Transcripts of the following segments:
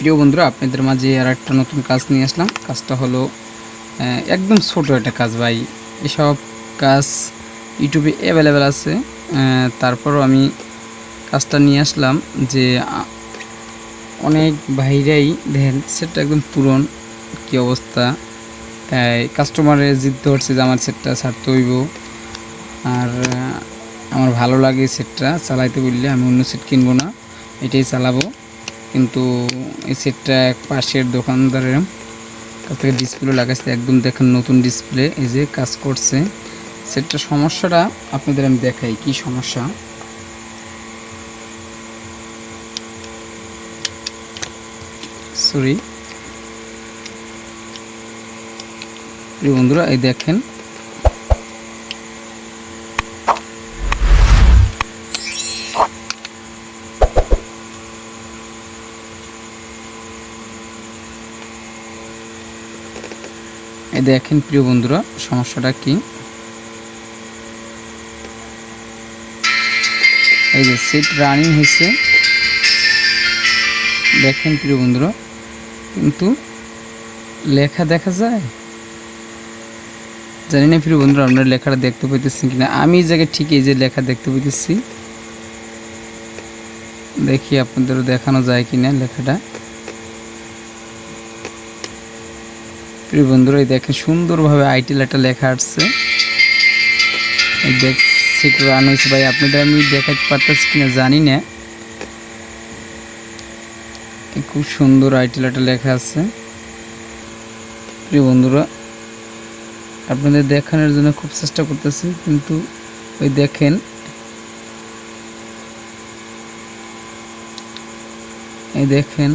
প্রিয় বন্ধুরা, আপনাদের মাঝে আর একটা নতুন কাজ নিয়ে আসলাম। কাজটা হলো একদম ছোট একটা কাজ ভাই। এসব কাজ ইউটিউবে অ্যাভেলেবেল আছে, তারপরও আমি কাজটা নিয়ে আসলাম যে অনেক ভাইরাই দেখেন সেটটা একদম পুরন কি অবস্থা। কাস্টমারের জিদ ধরছে যে আমার সেটটা ছাড়তে হইব, আর আমার ভালো লাগে সেটটা চালাইতে বললে আমি অন্য সেট কিনবো না, এটাই চালাবো। কিন্তু এই সেটটা এক পাশের দোকানদারের কাছ থেকে ডিসপ্লে লাগাইছে, একদম দেখেন নতুন ডিসপ্লে, এই যে কাজ করছে। সেটটা সমস্যাটা আপনাদের আমি দেখাই কি সমস্যা। সরি প্রিয় বন্ধুরা, এই দেখেন প্রিয় বন্ধুরা সমস্যাটা কি। এই যে সেট রানিং হয়েছে, দেখেন প্রিয় বন্ধুরা, কিন্তু লেখা দেখা যায় জানি না প্রিয় বন্ধুরা আপনারা লেখাটা দেখতে পাইতেছেন কিনা। আমি এই জায়গায় ঠিক এই যে লেখা দেখতে পাইতেছি, দেখি আপনাদেরও দেখানো যায় কিনা লেখাটা। প্রিয় বন্ধুরা এই দেখেন সুন্দরভাবে আইটেল একটা লেখা আসছে, এই দেখ সেট রান হয়েছে ভাই। আপনাদের আমি দেখাতে পারতেছি কিনা জানি না, খুব সুন্দর আইটেল একটা লেখা আছে। প্রিয় বন্ধুরা আপনাদের দেখানোর জন্য খুব চেষ্টা করতেছি, কিন্তু ওই দেখেন এই দেখেন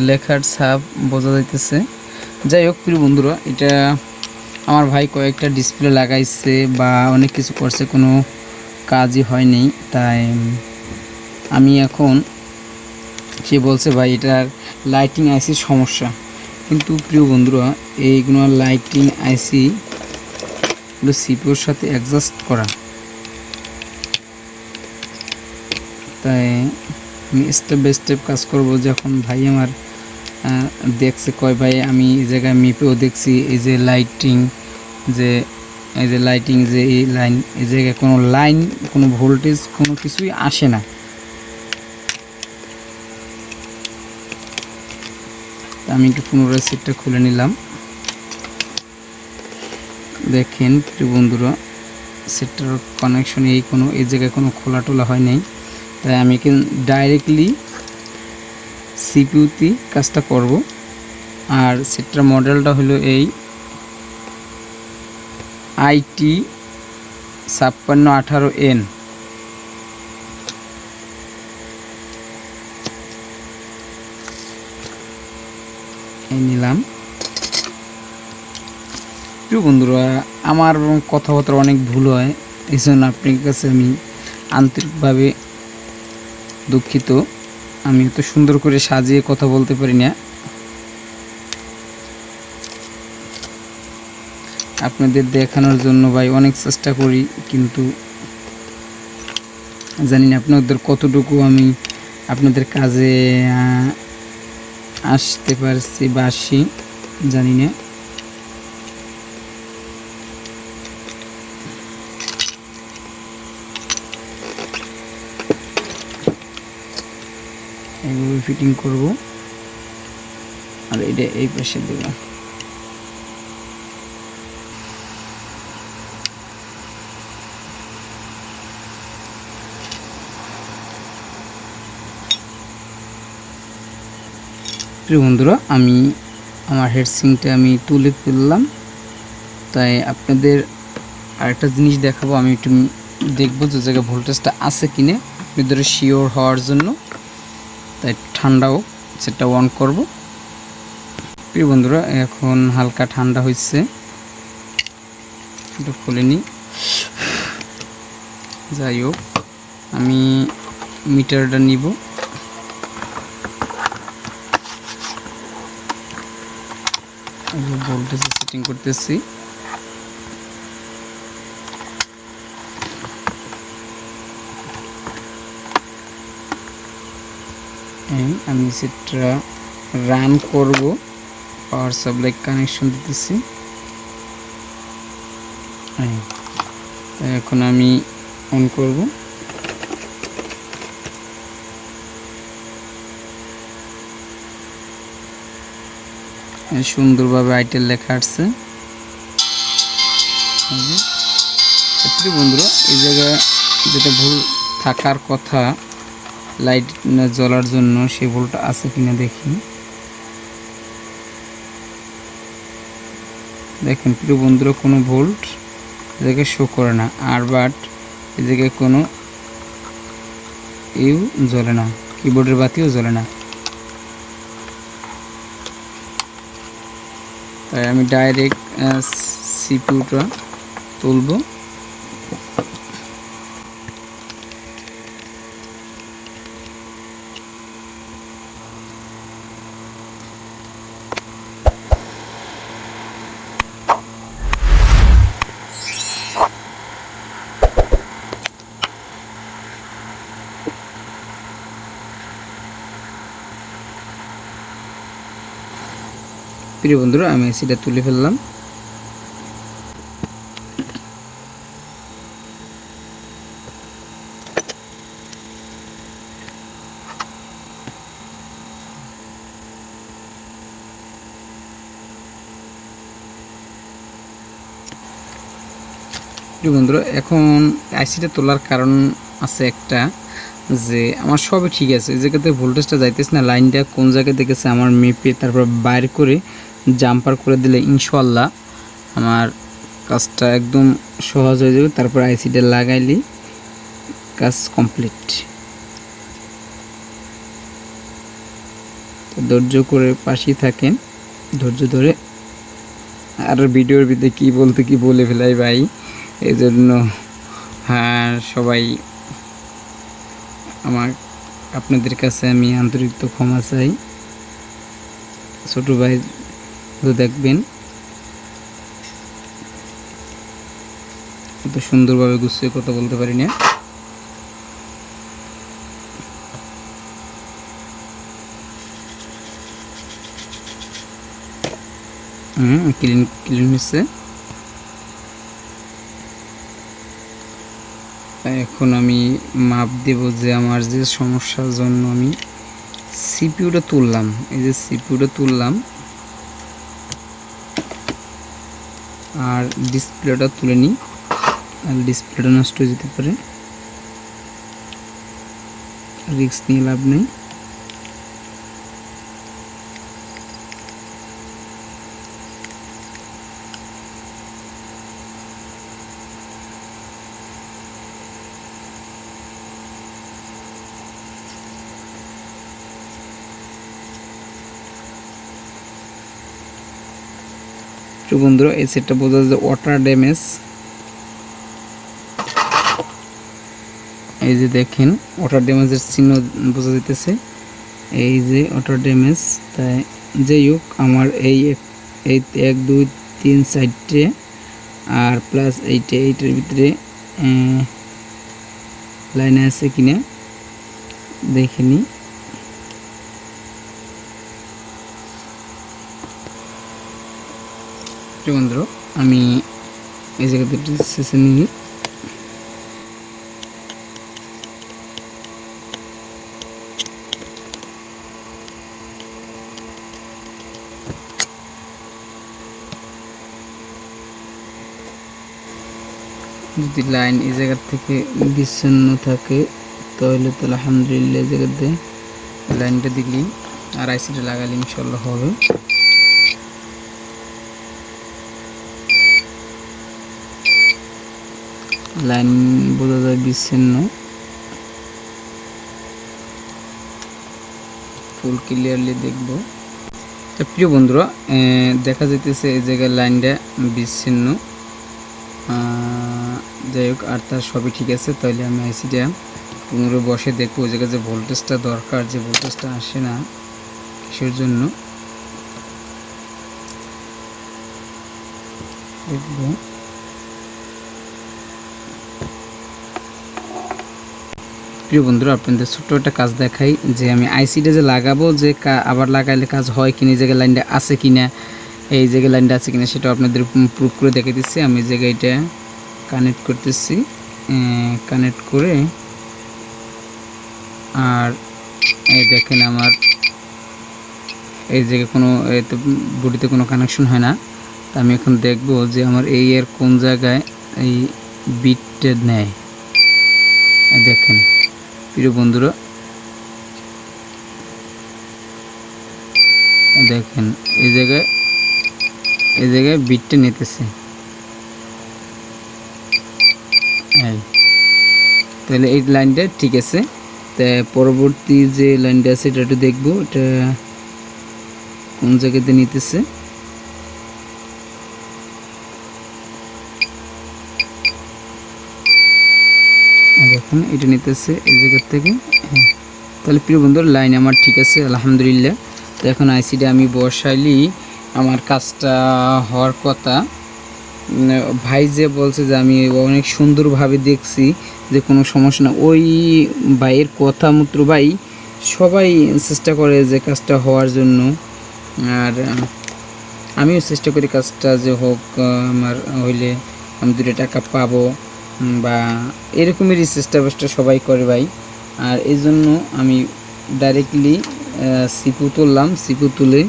লেখার ছাপ বোঝা যাইতেছে। যাই হোক প্রিয় বন্ধুরা, এটা আমার ভাই কয়েকটা ডিসপ্লে লাগাইছে বা অনেক কিছু করছে, কোনো কাজই হয়নি। তাই আমি এখন সে বলছে ভাই এটার লাইটিং আইসির সমস্যা, কিন্তু প্রিয় বন্ধুরা এইগুলো লাইটিং আইসি এগুলো সিপিউর সাথে অ্যাডজাস্ট করা। তাই আমি স্টেপ বাই স্টেপ কাজ করব। যখন ভাই আমার দেখছে কয় ভাই আমি এই জায়গায় মেপেও দেখছি, এই যে লাইটিং যে এই যে লাইটিং যে এই লাইন, এই জায়গায় কোনো লাইন কোনো ভোল্টেজ কোনো কিছুই আসে না। আমি একটু পুনরায় সেটটা খুলে নিলাম। দেখেন প্রিয় বন্ধুরা সেটটার কানেকশন এই জায়গায় কোনো খোলা টোলা হয় নাই। তাই আমি কিন্তু ডাইরেক্টলি সিপিইউতে কাজটা করব। আর সেটটার মডেলটা হলো এই IT5618N। এই নিলাম। প্রিয় বন্ধুরা আমার কথাবার্তা অনেক ভুল হয়, এই জন্য আপনার কাছে আমি আন্তরিকভাবে দুঃখিত। আমি এত সুন্দর করে সাজিয়ে কথা বলতে পারি না, আপনাদের দেখানোর জন্য ভাই অনেক চেষ্টা করি, কিন্তু জানি না আপনাদের কতটুকু আমি আপনাদের কাজে আসতে পারছি বা আসি জানি না। এইভাবে ফিটিং করব, আর এটা এই পাশে দেব। প্রিয় বন্ধুরা আমি আমার হেডসিংটা আমি তুলে ফেললাম। তাই আপনাদের আরেকটা জিনিস দেখাবো, আমি একটু দেখবো যে জায়গায় ভোল্টেজটা আছে কিনা আপনাদের শিওর হওয়ার জন্য। তাই ঠান্ডাও সেটা অন করব। প্রিয় বন্ধুরা এখন হালকা ঠান্ডা হয়েছে, একটু খুলে নিই। যাই হোক আমি মিটারটা নিব। ভোল্টেজ সেটিং করতেছি। আমি সেটটা রান করব। পাওয়ার সাপ্লাই কানেকশন দিতেছি। এখন আমি অন করব। সুন্দরভাবে আইটেল লেখা আসছে। প্রিয় বন্ধুরা, এই জায়গায় যেটা ভুল থাকার কথা লাইট জ্বলার জন্য, সেই ভুলটা আছে কিনা দেখি। দেখেন প্রিয় বন্ধুরা, কোনো ভোল্ট এদিকে শো করে না, আর বাট এদিকে কোনো ইউ জ্বলে না, কিবোর্ডের বাতিও জ্বলে না। তাই আমি ডাইরেক্ট সিপিইউটা তুলব। প্রিয় বন্ধুরা, আমি এসিটা তুলে ফেললাম। প্রিয় বন্ধুরা, এখন আইসিটা তোলার কারণ আছে একটা, যে আমার সবই ঠিক আছে, এই জায়গাতে ভোল্টেজটা যাইতেছে না, লাইনটা কোন জায়গায় দেখেছে আমার মেপে তারপর বাইর করে জাম্পার করে দিলে ইনশাআল্লাহ আমার কাজটা একদম সহজ হয়ে যাবে। তারপর আইসিটা লাগাইলে কাজ কমপ্লিট। তো ধৈর্য করে পাশেই থাকেন, ধৈর্য ধরে। আর ভিডিওর ভিতরে কি বলতে কি বলে ফেলাই ভাই, এই জন্য হ্যাঁ সবাই আপনাদের কাছে আমি আন্তরিক ক্ষমা চাই। ছোট ভাই তো দেখবেন এত সুন্দরভাবে গুছিয়ে কথা বলতে পারি না। ক্লিন হচ্ছে। এখন আমি মাপ দেব যে আমার যে সমস্যার জন্য আমি সিপিইউটা তুললাম, এই যে সিপিইউটা তুললাম আর ডিসপ্লেটা তুলে নিই, আর ডিসপ্লেটা নষ্ট হয়ে যেতে পারে, রিস্ক নিয়ে লাভ নেই। তো বন্ধুরা, এই সেটটা বোঝা যায় ওয়াটার ড্যামেজ। এই যে দেখেন ওয়াটার ড্যামেজের চিহ্ন বোঝা যাইতেছে, এই যে ওয়াটার ড্যামেজ। তাই যাই হোক, আমার এই 1 2 3 4টে আর প্লাস এইটার ভিতরে লাইনে আছে কিনা দেখে নিই। বন্ধুরা, আমি এই জায়গাতে শেষে নিই। যদি লাইন এই জায়গা থেকে বিচ্ছিন্ন থাকে তাহলে তো আলহামদুলিল্লাহ এই জায়গাতে লাইনটা দিলি আর আইসিটা লাগালে ইনশাল্লাহ হবে। লাইন বোঝা যায় বিচ্ছিন্ন, ফুল ক্লিয়ারলি দেখব। তো প্রিয় বন্ধুরা, দেখা যাইতেছে এই জায়গায় লাইনটা বিচ্ছিন্ন। যাই হোক, আর তার সবই ঠিক আছে। তাহলে আমি আইসিটা পুনরায় বসে দেখবো ওই জায়গায় যে ভোল্টেজটা দরকার, যে ভোল্টেজটা আসে না কিসের জন্য দেখব। প্রিয় বন্ধুরা, আপনাদের ছোট্ট একটা কাজ দেখাই যে আমি আইসিটা যে লাগাবো, যে আবার লাগাইলে কাজ হয় কিনা, এই জায়গায় লাইনটা আছে কিনা, এই জায়গায় লাইনটা আছে কিনা সেটা আপনাদের প্রুফ করে দেখে দিচ্ছি। আমি এই জায়গায় এটা কানেক্ট করতেছি, কানেক্ট করে, আর এই দেখেন আমার এই জায়গায় কোনো বডিতে কোনো কানেকশন হয় না। তা আমি এখন দেখব যে আমার এই এর কোন জায়গায় এই বিটটা নেয়। দেখেন প্রিয় বন্ধুরা, দেখেন এই জায়গায় বিটটা নিতেছে। তাহলে এই লাইনটা ঠিক আছে। তা পরবর্তী যে লাইনটা আছে এটা একটু দেখবো, এটা কোন জায়গাতে নিতেছে। দেখুন এটা নিতেছে এই জায়গা থেকে। তাহলে প্রিয় বন্ধুরা, লাইন আমার ঠিক আছে আলহামদুলিল্লাহ। তো এখন আইসিডি আমি বসাইলি আমার কাজটা হওয়ার কথা। ভাই যে বলছে যে আমি অনেক সুন্দরভাবে দেখছি যে কোনো সমস্যা না, ওই ভাইয়ের কথা মতো ভাই সবাই চেষ্টা করে যে কাজটা হওয়ার জন্য, আর আমিও চেষ্টা করি কাজটা যে হোক, আমার হইলে আমি 2 টাকা পাবো বা এরকমেরই চেষ্টা সবাই করে ভাই। আর এই জন্য আমি ডাইরেক্টলি সিপু তুললাম, সিপু তুলে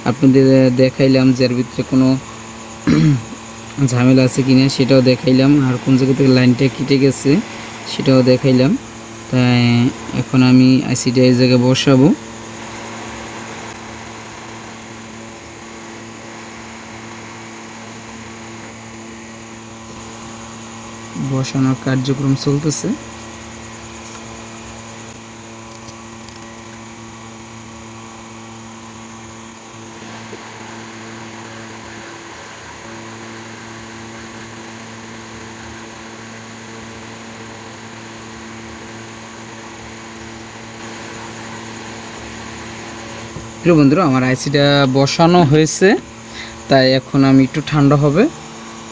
আপনাদের দেখাইলাম যে এর ভিতরে কোনো ঝামেলা আছে কিনা সেটাও দেখাইলাম, আর কোন জায়গা থেকে লাইনটা কেটে গেছে সেটাও দেখাইলাম। তাই এখন আমি আইসিডি এই জায়গায় বসাবো। বসানোর কার্যক্রম চলতেছে। প্রিয় বন্ধুরা, আমার আইসিটা বসানো হয়েছে। তাই এখন আমি একটু ঠান্ডা হবে,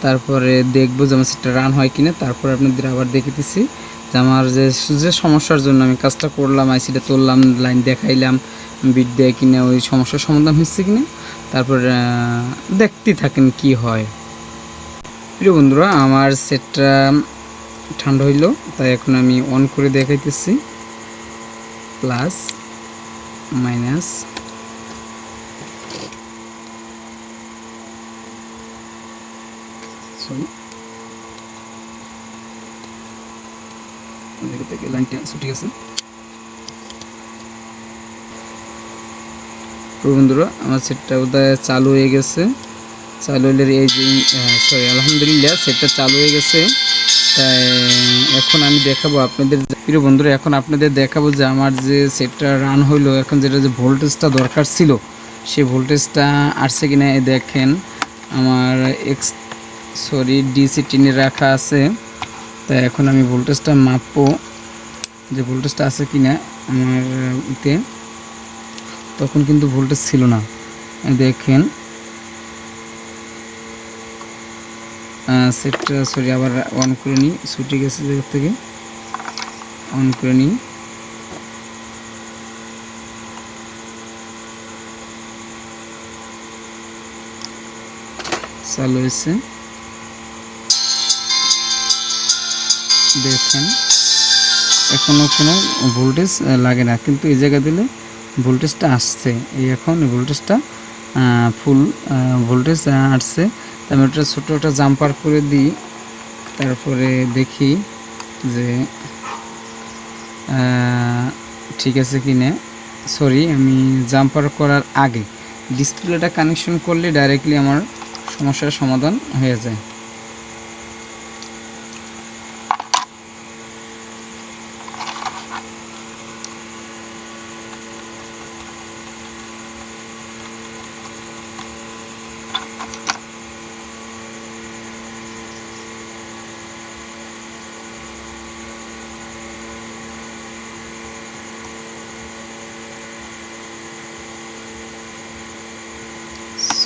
তারপরে দেখবো যে আমার সেটা রান হয় কিনা। তারপরে আপনাদের আবার দেখিতেছি যে আমার যে সমস্যার জন্য আমি কাজটা করলাম, আইসিটা তুললাম, লাইন দেখাইলাম, বিট দেয় কিনা, ওই সমস্যার সমাধান হচ্ছে কিনা। তারপর দেখতে থাকেন কি হয়। প্রিয় বন্ধুরা, আমার সেটটা ঠান্ডা হইল, তাই এখন আমি অন করে দেখাইতেছি। প্লাস মাইনাস, থেকে লাইনটা ঠিক আছে। বন্ধুরা, আমার সেটটা বোধহয় চালু হয়ে গেছে। চালু হলে এই যে সরি আলহামদুলিল্লাহ সেটটা চালু হয়ে গেছে। তাই এখন আমি দেখাবো আপনাদের, প্রিয় বন্ধুরা, এখন আপনাদের দেখাবো যে আমার যে সেটটা রান হইলো, এখন যেটা যে ভোল্টেজটা দরকার ছিল সেই ভোল্টেজটা আসছে কিনা। দেখেন আমার ডিসি টিনে রাখা আছে। তাই এখন আমি ভোল্টেজটা মাপবো যে ভোল্টেজটা আছে কিনা আমার ইতে। তখন কিন্তু ভোল্টেজ ছিল না, দেখেন সেটটা আবার অন করে নিই, ছুটে গেছে জায়গা থেকে, অন করে নিই। চালু হয়েছে, দেখেন এখনও কোনো ভোল্টেজ লাগে না, কিন্তু এই জায়গা দিলে ভোল্টেজটা আসছে। এই এখন ভোল্টেজটা ফুল ভোল্টেজ আসছে। আমি ওটা ছোটো একটা জাম্পার করে দিই, তারপরে দেখি যে ঠিক আছে কি না। সরি, আমি জাম্পার করার আগে ডিসপ্লেটা কানেকশন করলে ডাইরেক্টলি আমার সমস্যার সমাধান হয়ে যায়।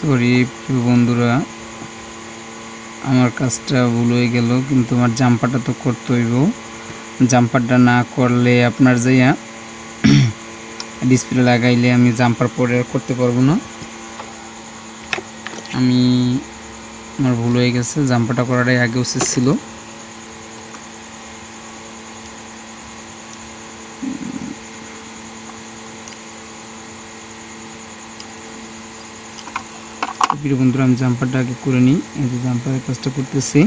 সরি বন্ধুরা, আমার কাজটা ভুল হয়ে গেল, কিন্তু আমার জাম্পারটা তো করতে হইব। জাম্পারটা না করলে আপনার যাইয়া ডিসপ্লে লাগাইলে আমি জাম্পার পরে করতে পারবো না। আমার ভুল হয়ে গেছে, জাম্পারটা করাটাই আগে উচিত ছিল। প্রিয় বন্ধুরা, আমি জাম্পারটা আগে করে নিই। এই যে জাম্পারের কাজটা করতেছি।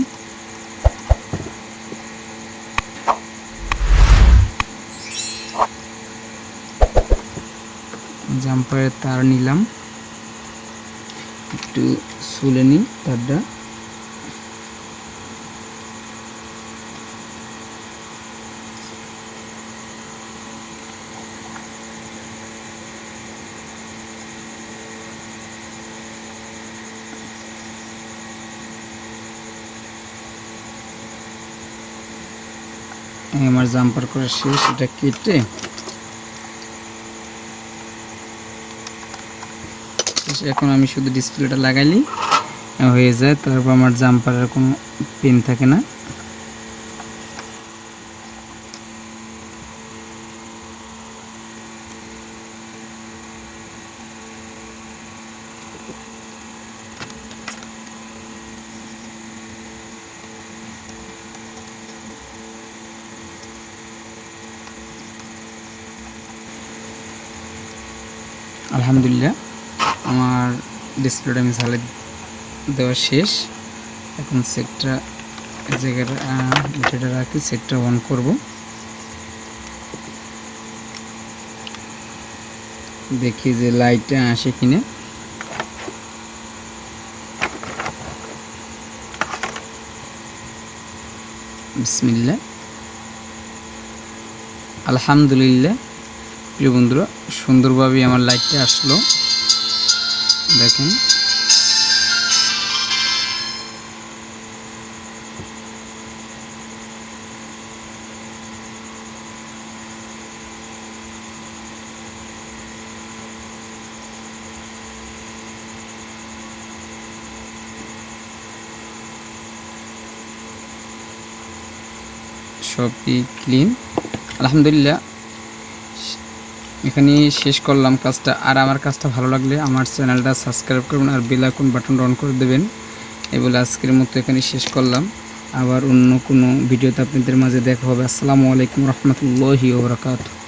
জাম্পারের তার নিলাম, একটু সুলে নিই তারটা। আমার জাম্পার করা শেষ, এটা কেটে এখন আমি শুধু ডিসপ্লেটা লাগাইলি হয়ে যায়। তারপর আমার জাম্পারের কোনো পেন থাকে না। আলহামদুলিল্লাহ, আমার ডিসপ্লেটা আমি ঝালে দেওয়া শেষ। এখন সেটটা জায়গাটা এটা রাখি, সেটটা অন করব। দেখি যে লাইটটা আসে কিনা। বিসমিল্লাহ, আলহামদুলিল্লাহ। প্রিয় বন্ধুরা, সুন্দরভাবে আমার লাইটটা আসলো, দেখেন। সবই ক্লিন, আলহামদুলিল্লাহ। এখানে শেষ করলাম কাজটা। আর আমার কাজটা ভালো লাগলে আমার চ্যানেলটা সাবস্ক্রাইব করবেন আর বেল আইকন বাটন অন করে দেবেন। এই বলে আজকের মতো এখানে শেষ করলাম। আবার অন্য কোনো ভিডিওতে আপনাদের মাঝে দেখা হবে। আসসালামু আলাইকুম রহমতুল্লাহি ওয়া বারাকাতুহু।